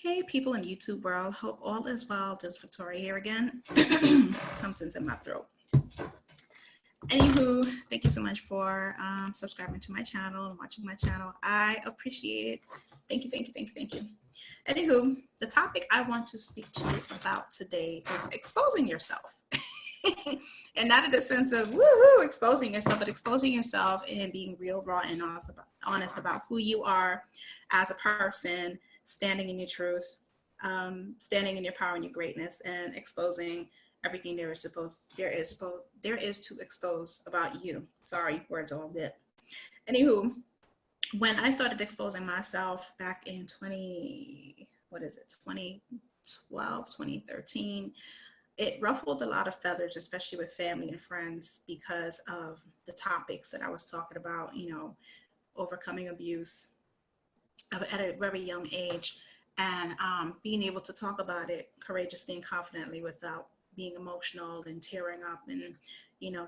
Hey, people in YouTube world. Hope all is well. This is Victoria here again. Something's in my throat. Anywho, thank you so much for subscribing to my channel and watching my channel. I appreciate it. Thank you, thank you, thank you, thank you. Anywho, the topic I want to speak to you about today is exposing yourself. And not in the sense of woohoo, exposing yourself, but exposing yourself and being real, raw, and honest about who you are as a person, standing in your truth, standing in your power and your greatness, and exposing everything there is to expose about you. Sorry, words all bit. Anywho, when I started exposing myself back in 2012, 2013, it ruffled a lot of feathers, especially with family and friends, because of the topics that I was talking about, overcoming abuse at a very young age, and being able to talk about it courageously and confidently without being emotional and tearing up and,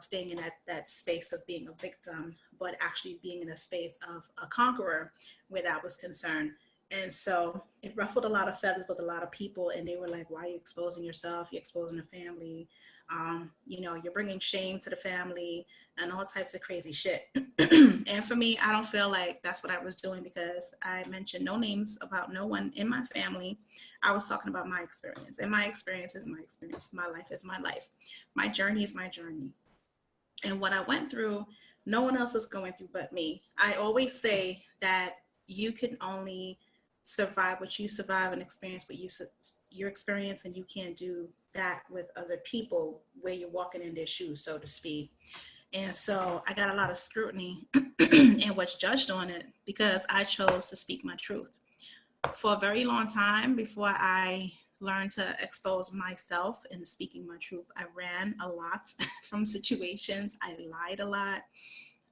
staying in that space of being a victim, but actually being in a space of a conqueror where that was concerned. And so it ruffled a lot of feathers with a lot of people, and they were like, why are you exposing yourself? You're exposing the family. You're bringing shame to the family and all types of crazy shit. And for me, I don't feel like that's what I was doing, because I mentioned no names about no one in my family. I was talking about my experience, and my experience is my experience. My life is my life. My journey is my journey. And what I went through, no one else is going through but me. I always say that you can only survive what you survive and experience what your experience, and you can't do that with other people where you're walking in their shoes, so to speak. And so I got a lot of scrutiny and was judged on it because I chose to speak my truth. For a very long time before I learned to expose myself and speaking my truth, I ran a lot from situations. I lied a lot.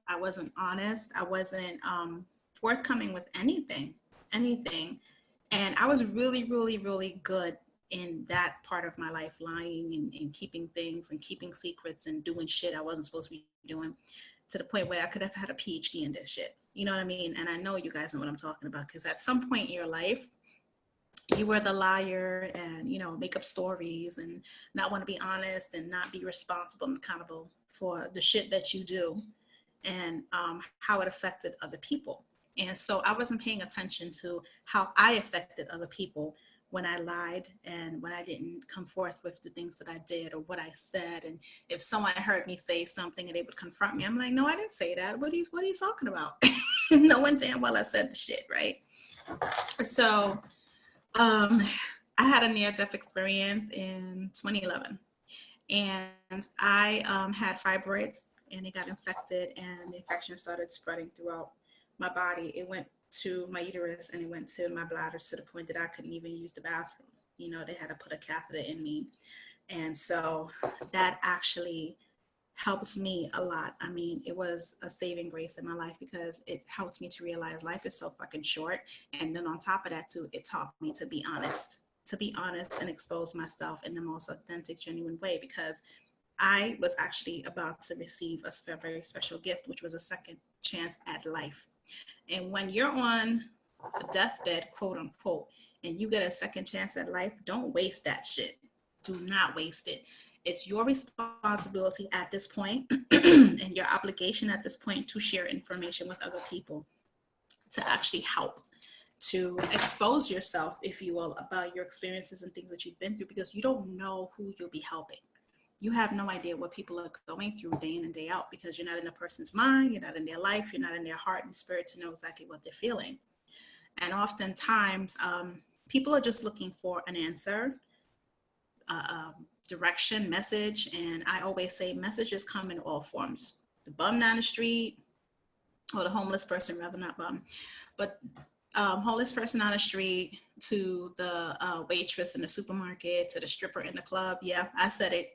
I wasn't honest. I wasn't forthcoming with anything. And I was really, really, really good in that part of my life, lying and keeping things and keeping secrets and doing shit I wasn't supposed to be doing, to the point where I could have had a PhD in this shit. You know what I mean? And I know you guys know what I'm talking about, because at some point in your life, you were the liar and, make up stories and not want to be honest and not be responsible and accountable for the shit that you do, and how it affected other people. And so I wasn't paying attention to how I affected other people when I lied and when I didn't come forth with the things that I did or what I said. And if someone heard me say something and they would confront me, I'm like, no, I didn't say that. What are you talking about? Knowing damn well I said the shit, right? So I had a near-death experience in 2011. And I had fibroids, and it got infected, and the infection started spreading throughout my body. It went to my uterus and it went to my bladder, to the point that I couldn't even use the bathroom. They had to put a catheter in me. And so that actually helped me a lot. I mean, it was a saving grace in my life, because it helped me to realize life is so fucking short. And then on top of that too, it taught me to be honest and expose myself in the most authentic, genuine way, because I was actually about to receive a very special gift, which was a second chance at life. And when you're on a deathbed, quote unquote, and you get a second chance at life, don't waste that shit. Do not waste it. It's your responsibility at this point and your obligation at this point to share information with other people, to actually help, to expose yourself, if you will, about your experiences and things that you've been through, because you don't know who you'll be helping. You have no idea what people are going through day in and day out, because you're not in a person's mind, you're not in their life, you're not in their heart and spirit to know exactly what they're feeling. And oftentimes, people are just looking for an answer, direction, message. And I always say messages come in all forms. The bum down the street, or the homeless person, rather, not bum, but homeless person on the street, to the waitress in the supermarket, to the stripper in the club. Yeah, I said it.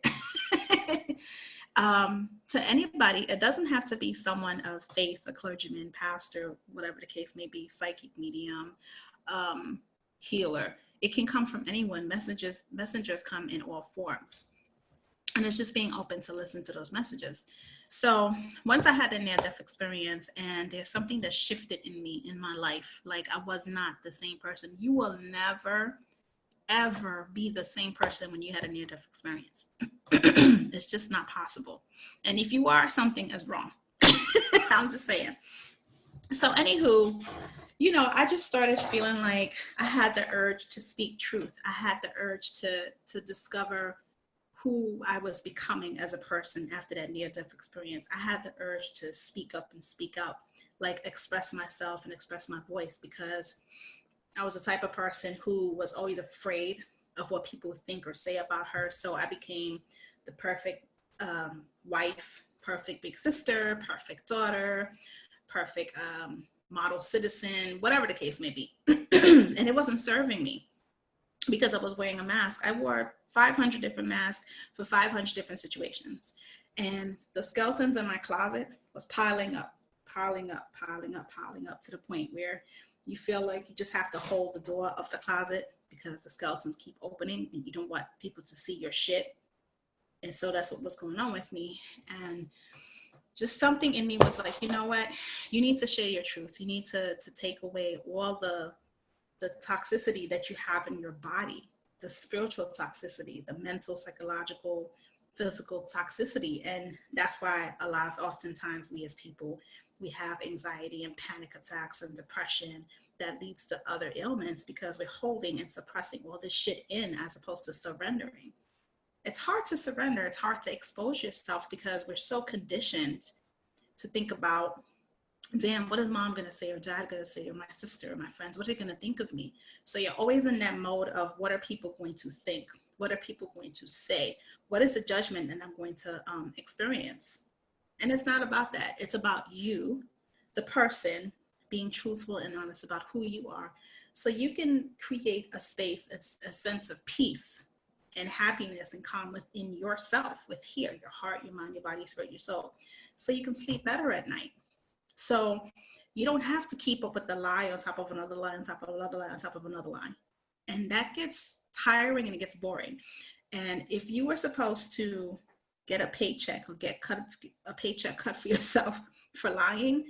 To anybody. It doesn't have to be someone of faith, a clergyman, pastor, whatever the case may be, psychic medium, healer. It can come from anyone. Messengers come in all forms. And it's just being open to listen to those messages. So once I had a near death experience, and there's something that shifted in me in my life, like I was not the same person. You will never ever be the same person when you had a near death experience. It's just not possible. And if you are, something is wrong. I'm just saying. So, anywho, I just started feeling like I had the urge to speak truth. I had the urge to discover who I was becoming as a person after that near death experience. I had the urge to speak up and speak out, like express myself and express my voice, because I was the type of person who was always afraid of what people would think or say about her. So I became the perfect wife, perfect big sister, perfect daughter, perfect model citizen, whatever the case may be. And it wasn't serving me because I was wearing a mask. I wore 500 different masks for 500 different situations. And the skeletons in my closet was piling up, piling up, piling up, piling up, to the point where you feel like you just have to hold the door of the closet because the skeletons keep opening and you don't want people to see your shit. And so that's what was going on with me. And just something in me was like, you know what? You need to share your truth. You need to take away all the toxicity that you have in your body, the spiritual toxicity, the mental, psychological, physical toxicity. And that's why a lot of oftentimes we as people, we have anxiety and panic attacks and depression that leads to other ailments, because we're holding and suppressing all this shit in as opposed to surrendering. It's hard to surrender. It's hard to expose yourself because we're so conditioned to think about, damn, what is mom going to say or dad going to say or my sister or my friends? What are they going to think of me? So you're always in that mode of, what are people going to think? What are people going to say? What is the judgment that I'm going to experience? And it's not about that. It's about you, the person, being truthful and honest about who you are. So you can create a space, a sense of peace and happiness and calm within yourself, with here, your heart, your mind, your body, your spirit, your soul. So you can sleep better at night. So you don't have to keep up with the lie on top of another lie on top of another lie on top of another lie. And that gets tiring and it gets boring. And if you were supposed to get a paycheck or get a paycheck cut for yourself for lying,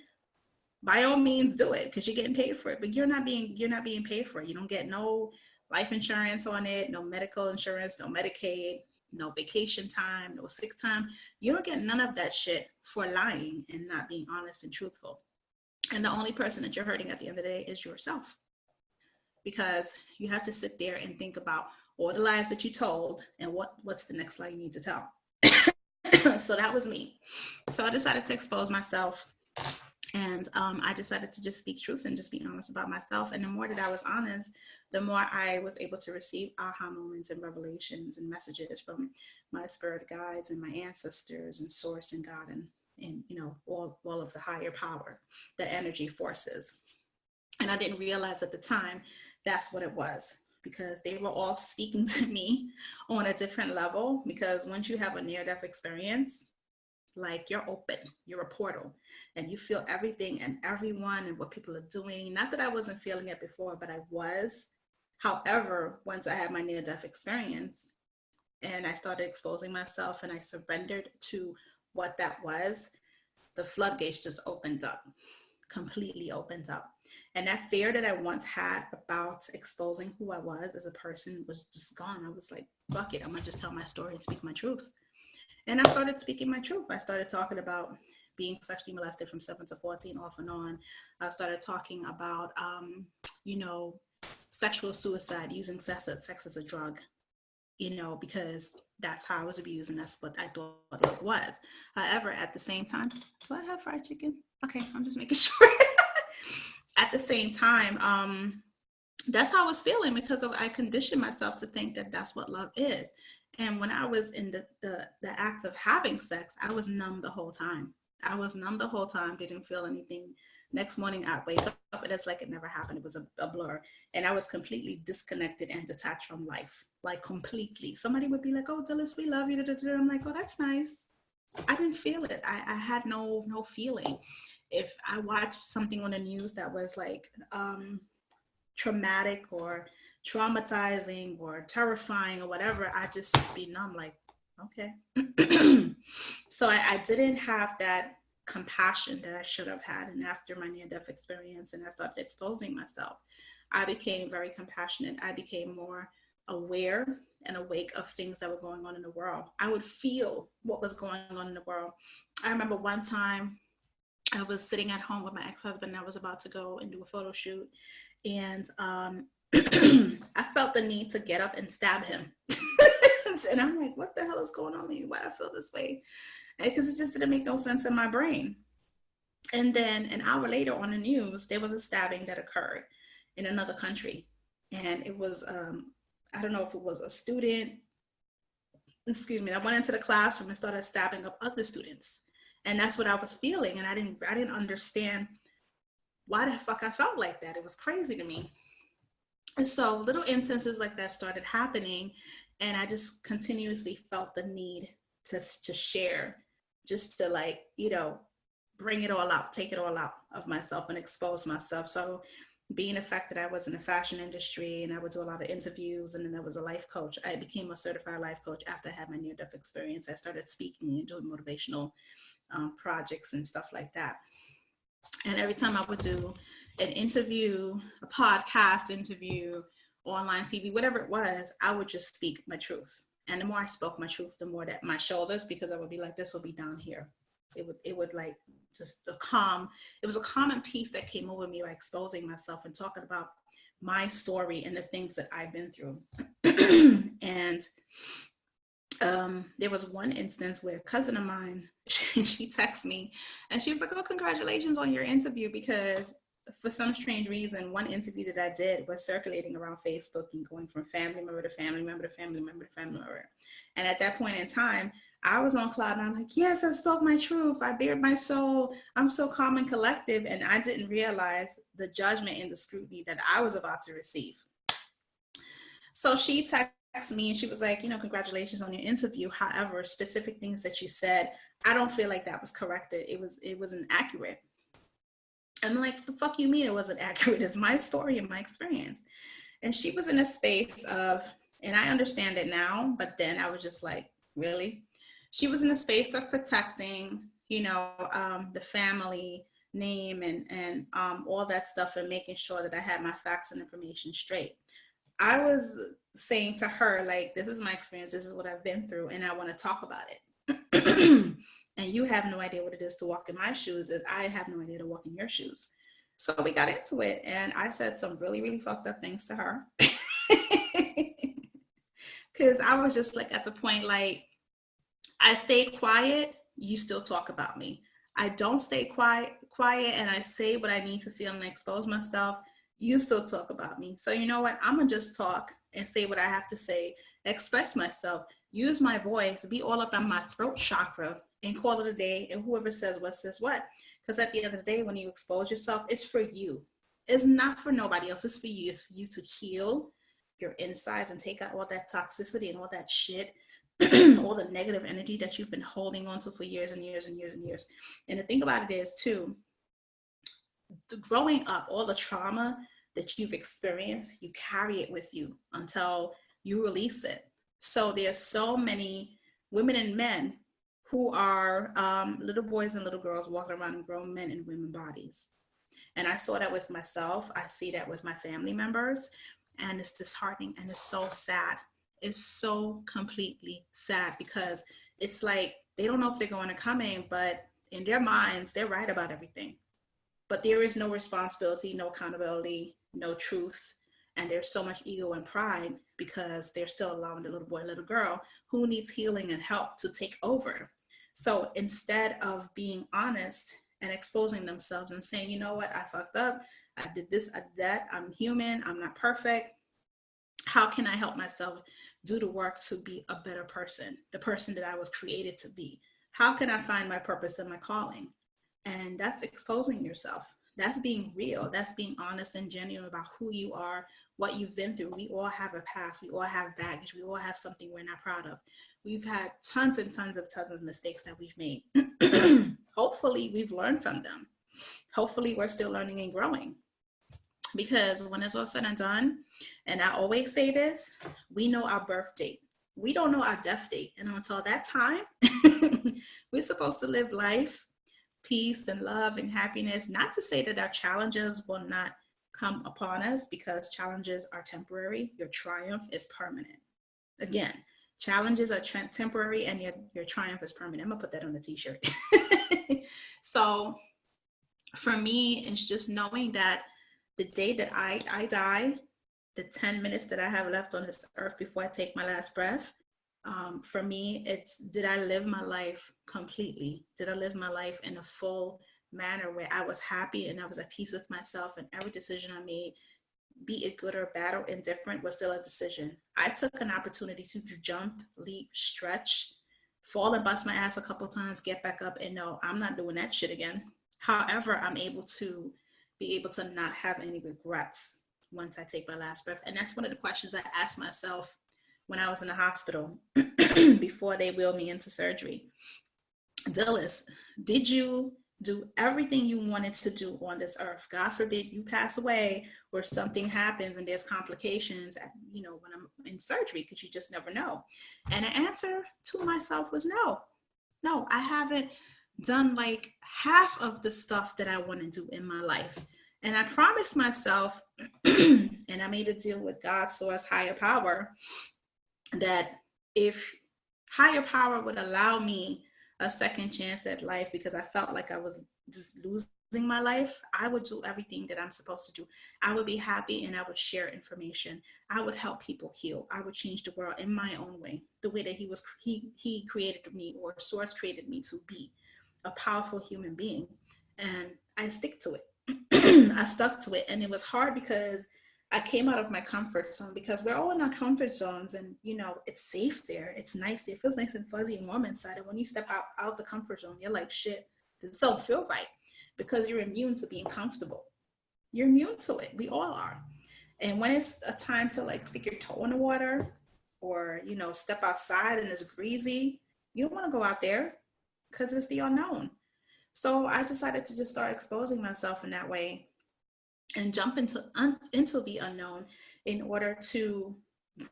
by all means do it, because you're getting paid for it. But you're not being paid for it. You don't get no life insurance on it, no medical insurance, no Medicaid, no vacation time, no sick time. You don't get none of that shit for lying and not being honest and truthful. And the only person that you're hurting at the end of the day is yourself, because you have to sit there and think about all the lies that you told and what's the next lie you need to tell. So that was me. So I decided to expose myself, and I decided to just speak truth and just be honest about myself. And the more that I was honest, the more I was able to receive aha moments and revelations and messages from my spirit guides and my ancestors and source and God, and all of the higher power, the energy forces. And I didn't realize at the time that's what it was, because they were all speaking to me on a different level. Because once you have a near-death experience, like, you're open, you're a portal, and you feel everything and everyone and what people are doing. Not that I wasn't feeling it before, but I was. However, once I had my near-death experience and I started exposing myself and I surrendered to what that was, the floodgates just opened up, completely opened up. And that fear that I once had about exposing who I was as a person was just gone. I was like, fuck it, I'm gonna just tell my story and speak my truth. And I started speaking my truth. I started talking about being sexually molested from 7 to 14 off and on. I started talking about, you know, sexual suicide, using sex as a drug, because that's how I was abused and that's what I thought it was. However, at the same time, do I have fried chicken? Okay, I'm just making sure. At the same time, that's how I was feeling, because I conditioned myself to think that that's what love is. And when I was in the act of having sex, I was numb the whole time. I was numb the whole time, didn't feel anything. Next morning, I'd wake up and it's like it never happened. It was a blur. And I was completely disconnected and detached from life, like completely. Somebody would be like, oh, Dillis, we love you. I'm like, oh, that's nice. I didn't feel it. I had no feeling. If I watched something on the news that was like traumatic or traumatizing or terrifying or whatever, I just be numb, like, Okay. So I didn't have that compassion that I should have had. And after my near death experience, and I started exposing myself, I became very compassionate. I became more aware and awake of things that were going on in the world. I would feel what was going on in the world. I remember one time I was sitting at home with my ex-husband and I was about to go and do a photo shoot. And I felt the need to get up and stab him. And I'm like, what the hell is going on with me? Why do I feel this way? Because it just didn't make no sense in my brain. And then an hour later on the news, there was a stabbing that occurred in another country. And it was, I don't know if it was a student, excuse me, I went into the classroom and started stabbing up other students. And that's what I was feeling. And I didn't understand why the fuck I felt like that. It was crazy to me. And so little instances like that started happening. And I just continuously felt the need to share, just to like, bring it all out, take it all out of myself and expose myself. So being the fact that I was in the fashion industry and I would do a lot of interviews, and then I was a life coach. I became a certified life coach after I had my near-death experience. I started speaking and doing motivational projects and stuff like that. And every time I would do an interview, a podcast interview, online TV, whatever it was, I would just speak my truth. And the more I spoke my truth, the more that my shoulders, because I would be like, this would be down here. It would like just it was a calm and peace that came over me by exposing myself and talking about my story and the things that I've been through. And there was one instance where a cousin of mine, she texted me and she was like, oh, congratulations on your interview, because for some strange reason, one interview that I did was circulating around Facebook and going from family member to family member to family member to family member. And at that point in time, I was on cloud and I'm like, yes, I spoke my truth. I bared my soul. I'm so calm and collective. And I didn't realize the judgment and the scrutiny that I was about to receive. So she texted me and she was like, congratulations on your interview. However, specific things that you said, I don't feel like that was corrected. It wasn't accurate. I'm like, the fuck you mean it wasn't accurate? It's my story and my experience. And she was in a space of, and I understand it now, but then I was just like, really? She was in a space of protecting, the family name and all that stuff, and making sure that I had my facts and information straight. I was saying to her, like, this is my experience. This is what I've been through, and I want to talk about it. And you have no idea what it is to walk in my shoes, as I have no idea to walk in your shoes. So we got into it, and I said some really, really fucked up things to her. Because I was just like at the point, like, I stay quiet, you still talk about me. I don't stay quiet, and I say what I need to feel and expose myself, you still talk about me. So you know what? I'm going to just talk and say what I have to say, express myself, use my voice, be all up on my throat chakra, and call it a day. And whoever says what, says what. Because at the end of the day, when you expose yourself, it's for you. It's not for nobody else. It's for you. It's for you to heal your insides and take out all that toxicity and all that shit, all the negative energy that you've been holding on to for years and years and years and years. And the thing about it is, too, growing up, all the trauma that you've experienced, you carry it with you until you release it. So there's so many women and men who are little boys and little girls walking around in grown men and women bodies. And I saw that with myself. I see that with my family members. And it's disheartening and it's so sad. It's so completely sad, because it's like they don't know if they're going to come in, but in their minds, they're right about everything. But there is no responsibility, no accountability, no truth. And there's so much ego and pride because they're still allowing the little boy, little girl who needs healing and help to take over. So instead of being honest and exposing themselves and saying, you know what, I fucked up, I did this, I did that, I'm human, I'm not perfect. How can I help myself do the work to be a better person, the person that I was created to be? How can I find my purpose and my calling? And that's exposing yourself. That's being real. That's being honest and genuine about who you are, what you've been through. We all have a past. We all have baggage. We all have something we're not proud of. We've had tons and tons of mistakes that we've made. Hopefully, we've learned from them. Hopefully, we're still learning and growing. Because when it's all said and done, and I always say this, we know our birth date. we don't know our death date. And until that time, we're supposed to live life, peace and love and happiness. Not to say that our challenges will not come upon us, because challenges are temporary. Your triumph is permanent. Again, challenges are temporary, and your triumph is permanent. I'm gonna put that on a t-shirt. So for me, it's just knowing that the day that I die, the 10 minutes that I have left on this earth before I take my last breath, for me, it's, did I live my life completely? Did I live my life in a full manner where I was happy and I was at peace with myself, and every decision I made, be it good or bad or indifferent, was still a decision? I took an opportunity to jump, leap, stretch, fall and bust my ass a couple times, get back up, and no, I'm not doing that shit again. However, I'm able to be able to not have any regrets once I take my last breath. And that's one of the questions I asked myself when I was in the hospital before they wheeled me into surgery. Dillis, did you do everything you wanted to do on this earth? God forbid you pass away or something happens and there's complications, when I'm in surgery, because you just never know. And the answer to myself was no. No, I haven't done like half of the stuff that I want to do in my life. And I promised myself, and I made a deal with God, source, higher power, that if higher power would allow me a second chance at life, because I felt like I was just losing my life, I would do everything that I'm supposed to do. I would be happy and I would share information. I would help people heal. I would change the world in my own way, the way that he created me, or source created me to be a powerful human being. And I stick to it. I stuck to it. And it was hard because I came out of my comfort zone, because we're all in our comfort zones, and it's safe there. It's nice there. It feels nice and fuzzy and warm inside. And when you step out the comfort zone, you're like, shit, this don't feel right, because you're immune to being comfortable. You're immune to it. We all are. And when it's a time to like stick your toe in the water, or step outside and it's greasy, you don't want to go out there, because it's the unknown. So I decided to just start exposing myself in that way and jump into the unknown in order to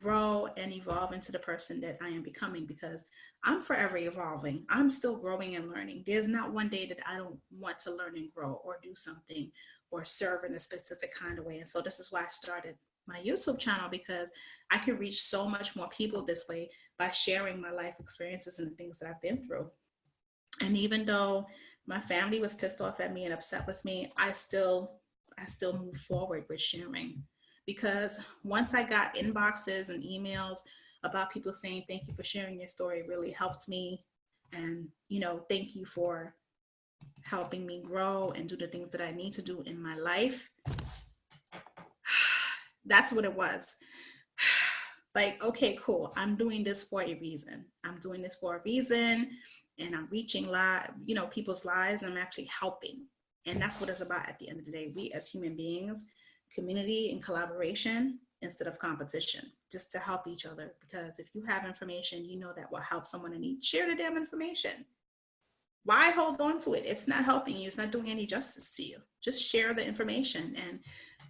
grow and evolve into the person that I am becoming, because I'm forever evolving. I'm still growing and learning. There's not one day that I don't want to learn and grow or do something or serve in a specific kind of way. And so this is why I started my YouTube channel, because I can reach so much more people this way by sharing my life experiences and the things that I've been through. And even though my family was pissed off at me and upset with me, I still move forward with sharing, because once I got inboxes and emails about people saying, thank you for sharing your story, it really helped me. And, thank you for helping me grow and do the things that I need to do in my life. That's what it was. Like, okay, cool. I'm doing this for a reason. And I'm reaching people's lives. And I'm actually helping. And that's what it's about at the end of the day. We as human beings, community and collaboration instead of competition, just to help each other. Because if you have information, that will help someone in need, share the damn information. Why hold on to it? It's not helping you. It's not doing any justice to you. Just share the information, and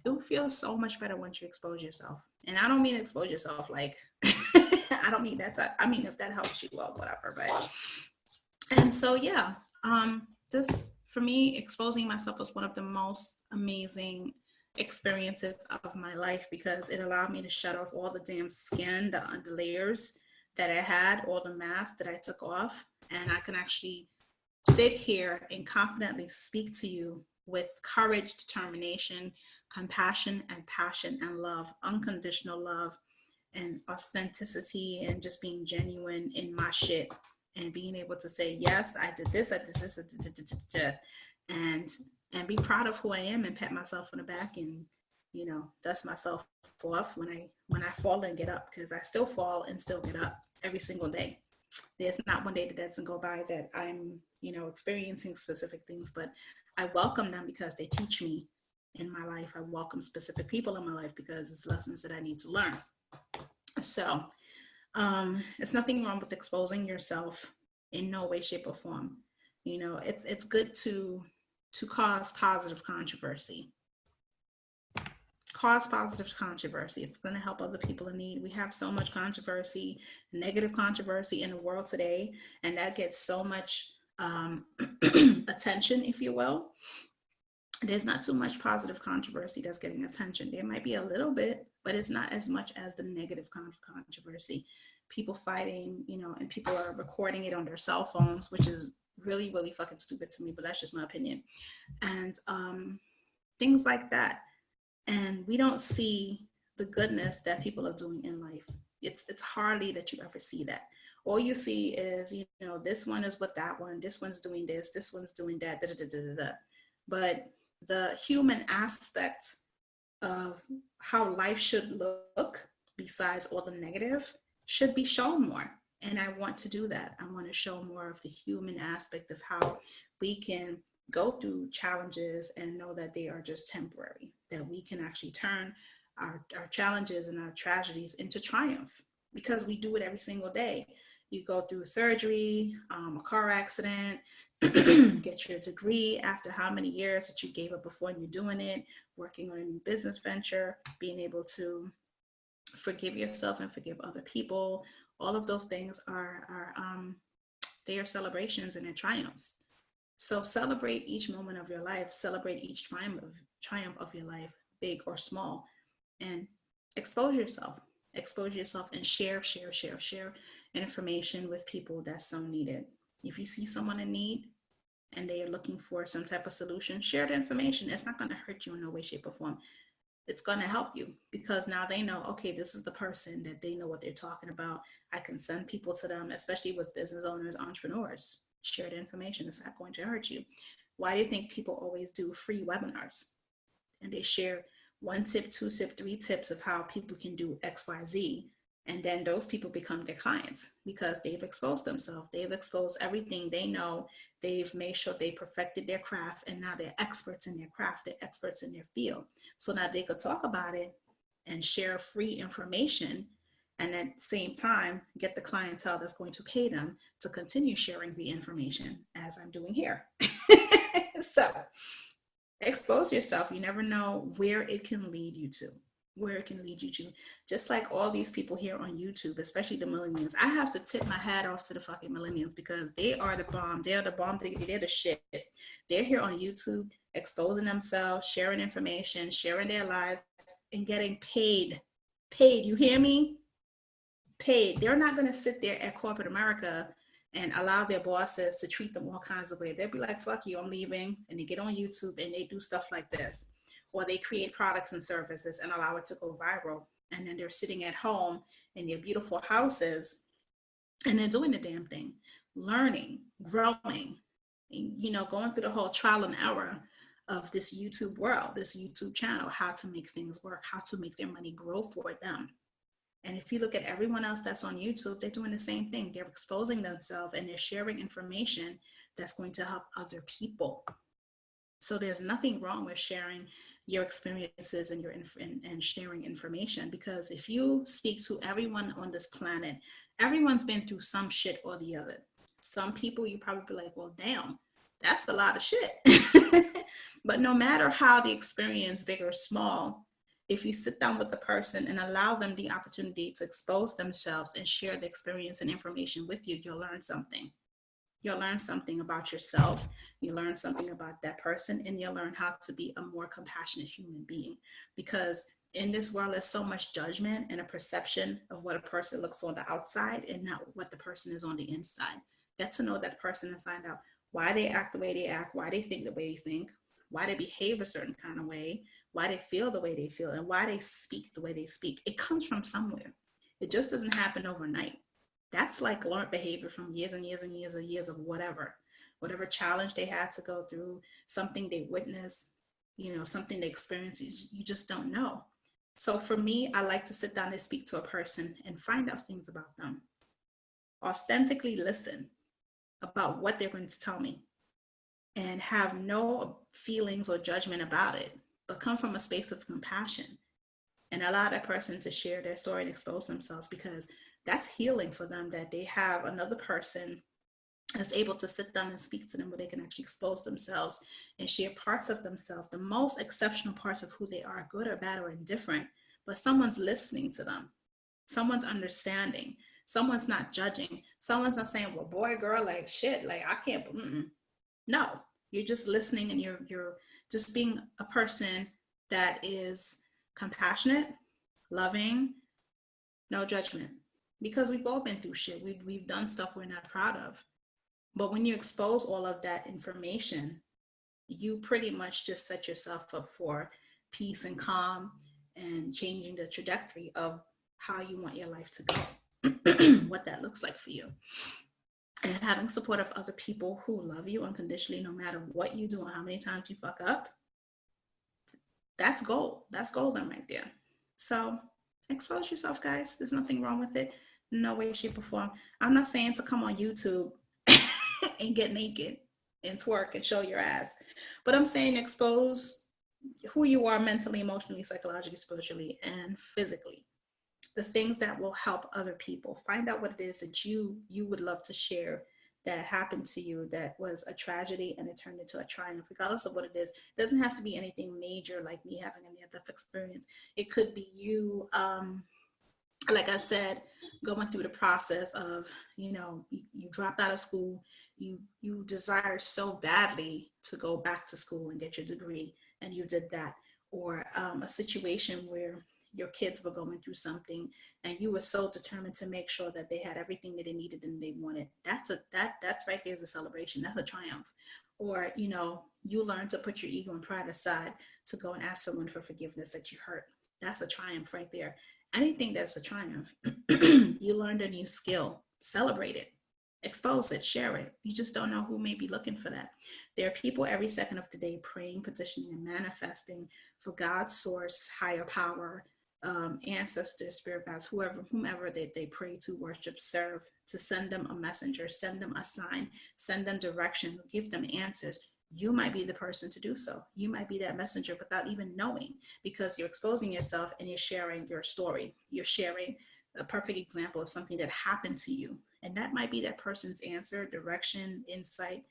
you'll feel so much better once you expose yourself. And I don't mean expose yourself like, I don't mean that. I mean, if that helps you, well, whatever. But, and so, yeah, just for me, exposing myself was one of the most amazing experiences of my life, because it allowed me to shut off all the damn skin, the layers that I had, all the masks that I took off. And I can actually sit here and confidently speak to you with courage, determination, compassion, and passion, and love, unconditional love, and authenticity, and just being genuine in my shit, and being able to say, yes, I did this, and be proud of who I am, and pat myself on the back, and dust myself off when I fall and get up, because I still fall and still get up every single day. There's not one day that doesn't go by that I'm experiencing specific things, but I welcome them because they teach me in my life. I welcome specific people in my life because it's lessons that I need to learn. So it's nothing wrong with exposing yourself, in no way, shape, or form. It's good to cause positive controversy. Cause positive controversy. If it's going to help other people in need, we have so much controversy, negative controversy in the world today, and that gets so much attention, if you will. There's not too much positive controversy that's getting attention. There might be a little bit, but it's not as much as the negative controversy. People fighting, and people are recording it on their cell phones, which is really, really fucking stupid to me, but that's just my opinion. And things like that. And we don't see the goodness that people are doing in life. It's hardly that you ever see that. All you see is, this one is with that one, this one's doing this one's doing that, da, da, da, da, da. But the human aspect of how life should look, besides all the negative, should be shown more. And I want to do that. I want to show more of the human aspect of how we can go through challenges and know that they are just temporary, that we can actually turn our challenges and our tragedies into triumph, because we do it every single day. You go through surgery, a car accident, get your degree after how many years that you gave up before and you're doing it, working on a new business venture, being able to forgive yourself and forgive other people. All of those things they are celebrations and they're triumphs. So celebrate each moment of your life, celebrate each triumph of your life, big or small, and expose yourself and share information with people that's so needed. If you see someone in need and they are looking for some type of solution, share the information. It's not going to hurt you in no way, shape, or form. It's going to help you, because now they know, okay, this is the person that they know what they're talking about. I can send people to them, especially with business owners, entrepreneurs. Share the information. It's not going to hurt you. Why do you think people always do free webinars? And they share 1 tip, 2 tip, 3 tips of how people can do XYZ. And then those people become their clients because they've exposed themselves. They've exposed everything they know. They've made sure they perfected their craft, and now they're experts in their craft. They're experts in their field. So now they could talk about it and share free information, and at the same time get the clientele that's going to pay them to continue sharing the information as I'm doing here. So expose yourself. You never know where it can lead you to. Just like all these people here on YouTube, especially the millennials. I have to tip my hat off to the fucking millennials, because they are the bomb. They're the bomb. They're the shit. They're here on YouTube exposing themselves, sharing information, sharing their lives, and getting paid. You hear me? Paid. They're not going to sit there at corporate America and allow their bosses to treat them all kinds of ways. They'll be like, fuck you, I'm leaving. And they get on YouTube and they do stuff like this. Or they create products and services and allow it to go viral. And then they're sitting at home in their beautiful houses and they're doing the damn thing, learning, growing, going through the whole trial and error of this YouTube world, this YouTube channel, how to make things work, how to make their money grow for them. And if you look at everyone else that's on YouTube, they're doing the same thing. They're exposing themselves and they're sharing information that's going to help other people. So there's nothing wrong with sharing your experiences and and sharing information, because if you speak to everyone on this planet, everyone's been through some shit or the other. Some people you probably be like, well, damn, that's a lot of shit. But no matter how the experience, big or small, if you sit down with the person and allow them the opportunity to expose themselves and share the experience and information with you, you'll learn something. You'll learn something about yourself. You learn something about that person, and you'll learn how to be a more compassionate human being. Because in this world, there's so much judgment and a perception of what a person looks on the outside and not what the person is on the inside. Get to know that person and find out why they act the way they act, why they think the way they think, why they behave a certain kind of way, why they feel the way they feel, and why they speak the way they speak. It comes from somewhere. It just doesn't happen overnight. That's like learned behavior from years and years and years and years of whatever challenge they had to go through, something they witnessed, something they experienced. You just don't know. So for me, I like to sit down and speak to a person and find out things about them. Authentically listen about what they're going to tell me and have no feelings or judgment about it, but come from a space of compassion and allow that person to share their story and expose themselves, because that's healing for them, that they have another person is able to sit down and speak to them where they can actually expose themselves and share parts of themselves, the most exceptional parts of who they are, good or bad or indifferent, but someone's listening to them. Someone's understanding. Someone's not judging. Someone's not saying, well, boy, girl, like shit, like I can't. No, you're just listening, and you're just being a person that is compassionate, loving, no judgment. Because we've all been through shit. We've done stuff we're not proud of. But when you expose all of that information, you pretty much just set yourself up for peace and calm and changing the trajectory of how you want your life to go, what that looks like for you. And having support of other people who love you unconditionally, no matter what you do and how many times you fuck up, that's gold. That's golden right there. So expose yourself, guys. There's nothing wrong with it. No way, shape, or form. I'm not saying to come on YouTube and get naked and twerk and show your ass, but I'm saying expose who you are mentally, emotionally, psychologically, spiritually, and physically. The things that will help other people. Find out what it is that you would love to share that happened to you that was a tragedy and it turned into a triumph, regardless of what it is. It doesn't have to be anything major like me having a near-death experience. It could be you, like I said, going through the process of, you dropped out of school, you desire so badly to go back to school and get your degree, and you did that. Or a situation where your kids were going through something and you were so determined to make sure that they had everything that they needed and they wanted. That's right there's a celebration. That's a triumph. Or you learn to put your ego and pride aside to go and ask someone for forgiveness that you hurt. That's a triumph right there. Anything that's a triumph. You learned a new skill, celebrate it, expose it, share it. You just don't know who may be looking for that. There are people every second of the day praying, petitioning, and manifesting for God's source, higher power, ancestors, spirit guides, whomever they pray to, worship, serve, to send them a messenger, send them a sign, send them direction, give them answers. You might be the person to do so. You might be that messenger without even knowing, because you're exposing yourself and you're sharing your story. You're sharing a perfect example of something that happened to you. And that might be that person's answer, direction, insight,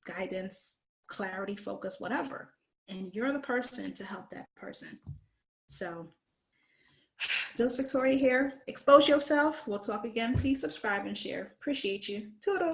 guidance, clarity, focus, whatever. And you're the person to help that person. So, Dils Victoria here. Expose yourself. We'll talk again. Please subscribe and share. Appreciate you. Toodles.